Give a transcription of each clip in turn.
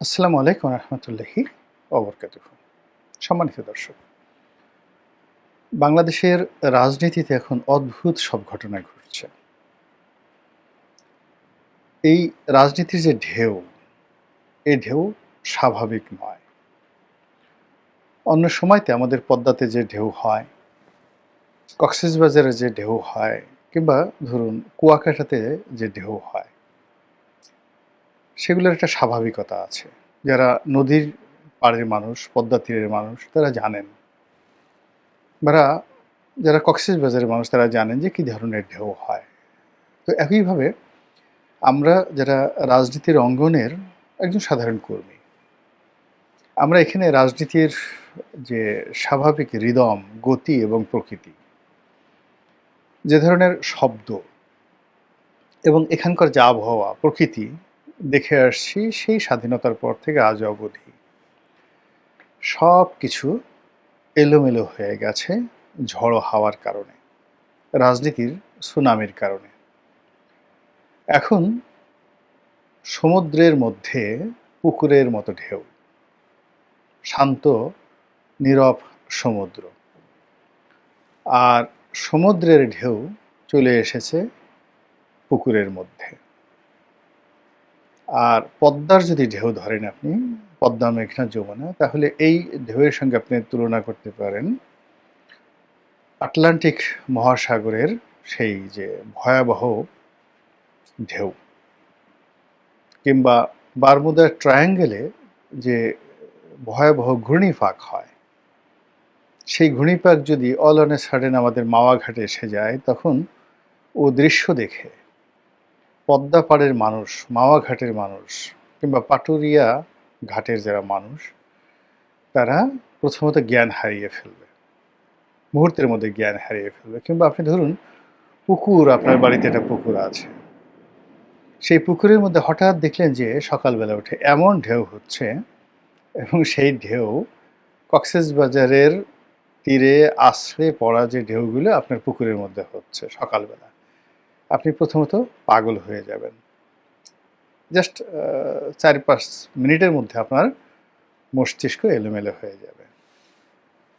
আসসালামু আলাইকুম রহমতুল্লাহি ওবরকাতুহু। সম্মানিত দর্শক, বাংলাদেশের রাজনীতিতে এখন অদ্ভুত সব ঘটনা ঘটছে। এই রাজনীতির যে ঢেউ, এই ঢেউ স্বাভাবিক নয়। অন্য সময়তে আমাদের পদ্মাতে যে ঢেউ হয়, কক্সবাজারে যে ঢেউ হয়, কিংবা ধরুন কুয়াকাটাতে যে ঢেউ হয়, সেগুলোর একটা স্বাভাবিকতা আছে। যারা নদীর পাড়ের মানুষ, পদ্মা তীরের মানুষ, তারা জানেন। যারা কক্সবাজারের মানুষ তারা জানেন যে কী ধরনের ঢেউ হয়। তো একইভাবে আমরা যারা রাজনীতির অঙ্গনের একজন সাধারণ কর্মী, আমরা এখানে রাজনীতির যে স্বাভাবিক রিদম, গতি এবং প্রকৃতি, যে ধরনের শব্দ এবং এখানকার যে আবহাওয়া, প্রকৃতি দেখে আসছি সেই স্বাধীনতার পর থেকে আজ অবধি, সব কিছু এলোমেলো হয়ে গেছে ঝড়ো হাওয়ার কারণে, রাজনীতির সুনামির কারণে। এখন সমুদ্রের মধ্যে পুকুরের মতো ঢেউ, শান্ত নীরব সমুদ্র, আর সমুদ্রের ঢেউ চলে এসেছে পুকুরের মধ্যে। আর পদ্মার যদি ঢেউ ধরেন আপনি, পদ্মা মেঘনা যমুনা, তাহলে এই ঢেউয়ের সঙ্গে আপনি তুলনা করতে পারেন আটলান্টিক মহাসাগরের সেই যে ভয়াবহ ঢেউ, কিংবা বারমুদার ট্রায়াঙ্গেলে যে ভয়াবহ ঘূর্ণিপাক হয়, সেই ঘূর্ণিপাক যদি অল অন এ সাডেন আমাদের মাওয়া ঘাটে এসে যায়, তখন ও দৃশ্য দেখে পদ্মা পাড়ের মানুষ, মাওয়া ঘাটের মানুষ, কিংবা পাটুরিয়া ঘাটের যারা মানুষ, তারা প্রথমত জ্ঞান হারিয়ে ফেলবে, মুহূর্তের মধ্যে জ্ঞান হারিয়ে ফেলবে। কিংবা আপনি ধরুন পুকুর, আপনার বাড়িতে একটা পুকুর আছে, সেই পুকুরের মধ্যে হঠাৎ দেখলেন যে সকালবেলা উঠে এমন ঢেউ হচ্ছে, এবং সেই ঢেউ কক্সবাজারের তীরে আছড়ে পড়া যে ঢেউগুলো আপনার পুকুরের মধ্যে হচ্ছে সকালবেলা, আপনি প্রথমত পাগল হয়ে যাবেন। জাস্ট 4-5 মিনিটের মধ্যে আপনার মস্তিষ্ক এলোমেলো হয়ে যাবে।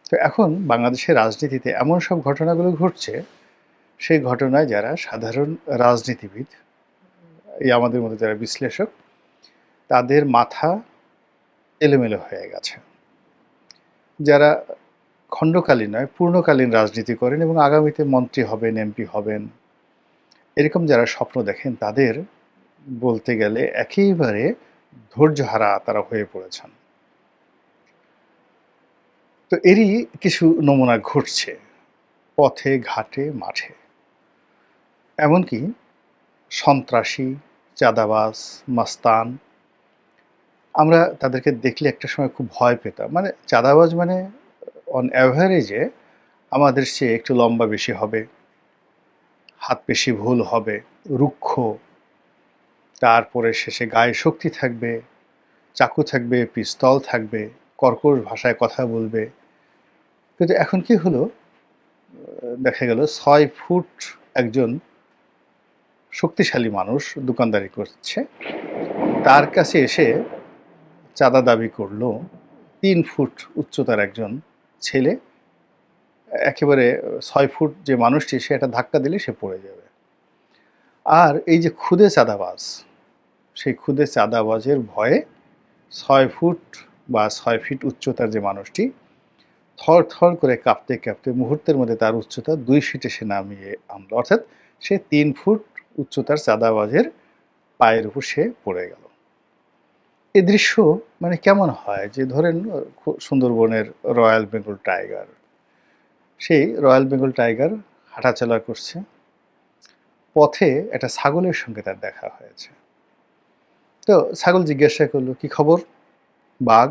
তো এখন বাংলাদেশের রাজনীতিতে এমন সব ঘটনাগুলো ঘটছে, সেই ঘটনায় যারা সাধারণ রাজনীতিবিদ, এই আমাদের মধ্যে যারা বিশ্লেষক, তাদের মাথা এলোমেলো হয়ে গেছে। যারা খণ্ডকালীন নয়, পূর্ণকালীন রাজনীতি করেন এবং আগামীতে মন্ত্রী হবেন, এমপি হবেন, এরকম যারা স্বপ্ন দেখেন, তাদের বলতে গেলে একেবারে ধৈর্যহারা তারা হয়ে পড়েছেন। তো এরই কিছু নমুনা ঘটছে পথে, ঘাটে, মাঠে। এমনকি সন্ত্রাসী, চাঁদাবাজ, মাস্তান, আমরা তাদেরকে দেখলে একটা সময় খুব ভয় পেতাম। মানে চাঁদাবাজ মানে অন অ্যাভারেজে আমাদের চেয়ে একটু লম্বা বেশি হবে, হাত পেশি ভুল হবে, রুক্ষ, তারপরে শেষে গায়ে শক্তি থাকবে, চাকু থাকবে, পিস্তল থাকবে, কর্কশ ভাষায় কথা বলবে। কিন্তু এখন কি হলো, দেখা গেল 6 ফুট একজন শক্তিশালী মানুষ দোকানদারি করছে, তার কাছে এসে চাঁদা দাবি করলো 3 ফুট উচ্চতার একজন ছেলে। একেবারে 6 ফুট যে মানুষটি, সে একটা ধাক্কা দিলে সে পড়ে যাবে। আর এই যে খুদে চাঁদাবাজ, সেই খুদে চাঁদাবাজের ভয়ে 6 ফুট বা 6 ফিট উচ্চতার যে মানুষটি থর করে কাঁপতে কাঁপতে মুহূর্তের মধ্যে তার উচ্চতা 2 ফিটে সে নামিয়ে আনলো। অর্থাৎ সে 3 ফুট উচ্চতার চাঁদাবাজের পায়ের উপর সে পড়ে গেল। এ দৃশ্য মানে কেমন হয়, যে ধরেন সুন্দরবনের রয়্যাল বেঙ্গল টাইগার, সেই রয়্যাল বেঙ্গল টাইগার হাঁটাচলা করছে, পথে একটা ছাগলের সঙ্গে তার দেখা হয়েছে। তো ছাগল জিজ্ঞাসা করলো, কি খবর বাঘ,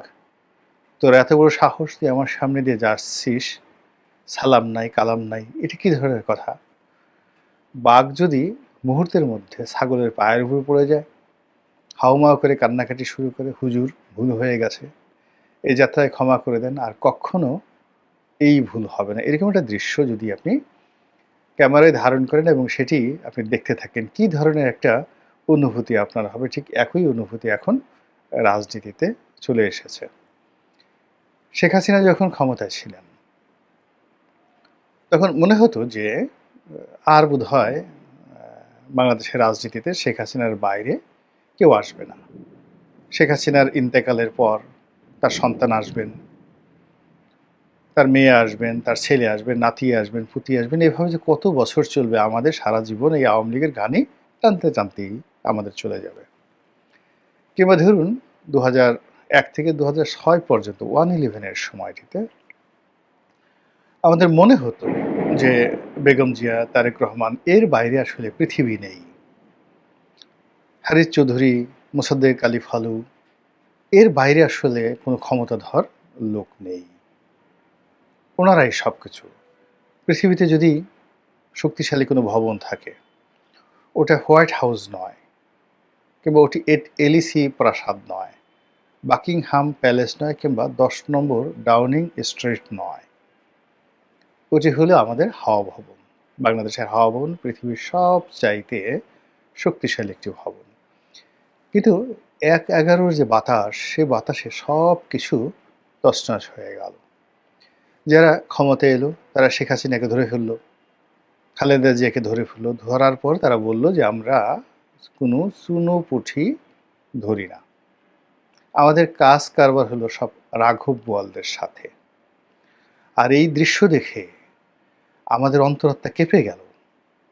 তোর এত বড় সাহস, তুই আমার সামনে দিয়ে যাচ্ছিস, সালাম নাই কালাম নাই, এটা কি ধরনের কথা? বাঘ যদি মুহূর্তের মধ্যে ছাগলের পায়ের উপর পড়ে যায়, হাউমাউ করে কান্নাকাটি শুরু করে, হুজুর ভুল হয়ে গেছে, এই যাত্রায় ক্ষমা করে দেন, আর কখনো এই ভুল হবে না, এরকম একটা দৃশ্য যদি আপনি ক্যামেরায় ধারণ করেন এবং সেটি আপনি দেখতে থাকেন, কি ধরনের একটা অনুভূতি আপনার হবে? ঠিক একই অনুভূতি এখন রাজনীতিতে চলে এসেছে। শেখ হাসিনা যখন ক্ষমতায় ছিলেন তখন মনে হতো যে আর বোধহয় বাংলাদেশের রাজনীতিতে শেখ হাসিনার বাইরে কেউ আসবে না। শেখ হাসিনার ইন্তেকালের পর তার সন্তান আসবেন, তার মেয়ে আসবেন, তার ছেলে আসবেন, নাতি আসবেন, পুতি আসবেন। এভাবে যে কত বছর চলবে, আমাদের সারা জীবন এই আওয়ামী লীগের গানে টানতে টানতেই আমাদের চলে যাবে। কিংবা ধরুন ২০০১ থেকে ২০০৬ পর্যন্ত 1/11-এর সময়টিতে আমাদের মনে হতো যে বেগম জিয়া, তারেক রহমান এর বাইরে আসলে পৃথিবী নেই। হারিস চৌধুরী, মোসাদ্দেক আলী ফালু এর বাইরে আসলে কোনো ক্ষমতাধর লোক নেই। ওনারাই সবকিছু। পৃথিবীতে যদি শক্তিশালী কোনো ভবন থাকে, ওটা হোয়াইট হাউস নয়, কিংবা ওটি এলিসি প্রাসাদ নয়, বাকিংহাম প্যালেস নয়, কিংবা ১০ নম্বর ডাউনিং স্ট্রিট নয়। ওটি হলো আমাদের হাওয়া ভবন। বাংলাদেশের হাওয়া ভবন পৃথিবীর সবচাইতে শক্তিশালী একটি ভবন। কিন্তু ১/১১ যে বাতাস, সে বাতাসে সব কিছু তছনছ হয়ে গেল। যারা ক্ষমতায় এলো তারা শেখ হাসিনাকে ধরে ফেললো, খালেদা জিয়াকে ধরে ফেললো। ধরার পর তারা বলল যে আমরা কোনো চুনোপুঁটি ধরি না, আমাদের কাজ কারবার হলো সব রাঘব বোয়ালদের সাথে। আর এই দৃশ্য দেখে আমাদের অন্তরাত্মা কেঁপে গেল।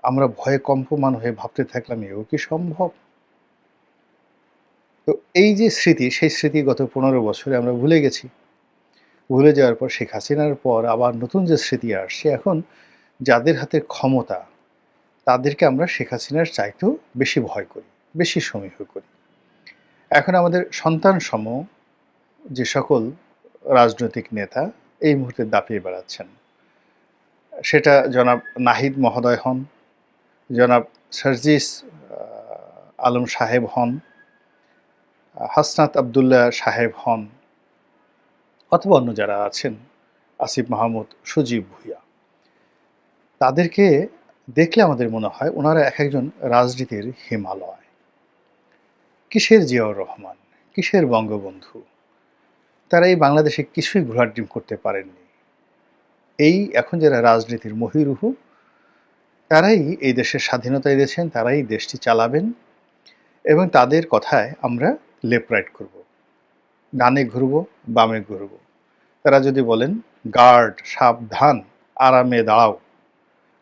আমরা ভয়ে কম্পমান হয়ে ভাবতে থাকলাম, এও কি সম্ভব? তো এই যে স্মৃতি, সেই স্মৃতি গত ১৫ বছরে আমরা ভুলে গেছি। ভুলে যাওয়ার পর শেখ হাসিনার পর আবার নতুন যে স্মৃতি আসছে, এখন যাদের হাতে ক্ষমতা তাদেরকে আমরা শেখ হাসিনার চাইতেও বেশি ভয় করি, বেশি সমীহ করি। এখন আমাদের সন্তানসম যে সকল রাজনৈতিক নেতা এই মুহূর্তে দাপিয়ে বেড়াচ্ছেন, সেটা জনাব নাহিদ মহোদয় হন, জনাব সার্জিস আলম সাহেব হন, হাসনাত আবদুল্লাহ সাহেব হন, অথবা অন্য যারা আছেন, আসিফ মাহমুদ, সজীব ভুঁইয়া, তাদেরকে দেখলে আমাদের মনে হয় ওনারা এক একজন রাজনীতির হিমালয়। কিসের জিয়াউর রহমান, কিসের বঙ্গবন্ধু, তারা এই বাংলাদেশে কিছুই ঘোড়ার ডিম করতে পারেননি। এই এখন যারা রাজনীতির মহিরুহ, তারাই এই দেশের স্বাধীনতা এনেছেন, তারাই দেশটি চালাবেন, এবং তাদের কথায় আমরা লেফট রাইট করব, ডানে ঘুরব, বামে ঘুরব। তারা যদি বলেন গার্ড সাবধান, আরামে দাঁড়াও,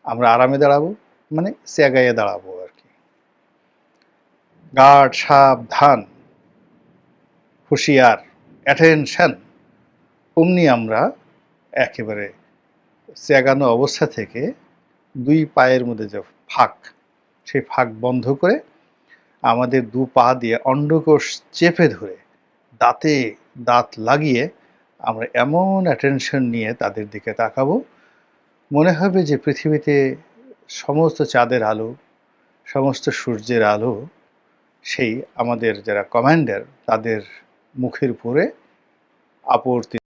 আমরা আরামে দাঁড়াবো, মানে চেগাইয়ে দাঁড়াবো আর কি। গার্ড সাবধান, হুঁশিয়ার, অ্যাটেনশন, অমনি আমরা একেবারে চেগানো অবস্থা থেকে দুই পায়ের মধ্যে যে ফাঁক, সেই ফাঁক বন্ধ করে আমাদের দু পা দিয়ে অন্ডকোষ চেপে ধরে দাঁতে দাঁত লাগিয়ে আমরা এমন অ্যাটেনশন নিয়ে তাদের দিকে তাকাবো, মনে হবে যে পৃথিবীতে সমস্ত চাঁদের আলো, সমস্ত সূর্যের আলো সেই আমাদের যারা কমান্ডার তাদের মুখের উপরে আপর্তি